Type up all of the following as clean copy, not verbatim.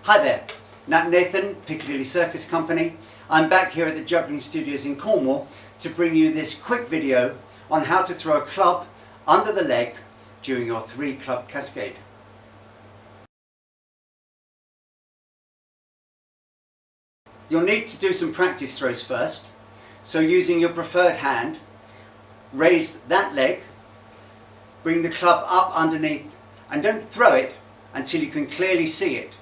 Hi there, Nat Nathan, Piccadilly Circus Company. I'm back here at the Juggling Studios in Cornwall to bring you this quick video on how to throw a club under the leg during your 3-club cascade. You'll need to do some practice throws first, so using your preferred hand, raise that leg, bring the club up underneath and don't throw it until you can clearly see it.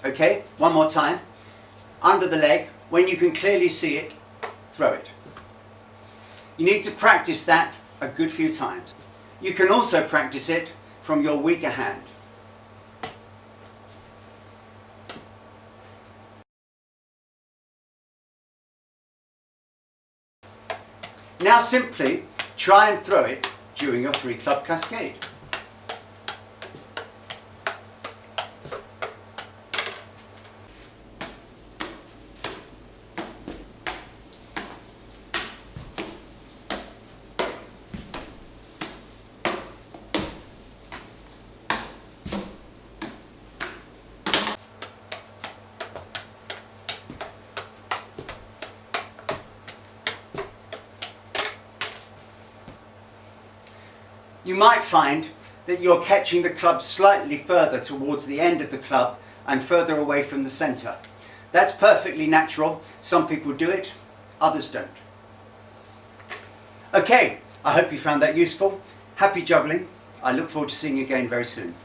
Okay, one more time. Under the leg, when you can clearly see it, throw it. You need to practice that a good few times. You can also practice it from your weaker hand. Now simply try and throw it during your 3-club cascade. You might find that you're catching the club slightly further towards the end of the club and further away from the centre. That's perfectly natural. Some people do it, others don't. Okay, I hope you found that useful. Happy juggling. I look forward to seeing you again very soon.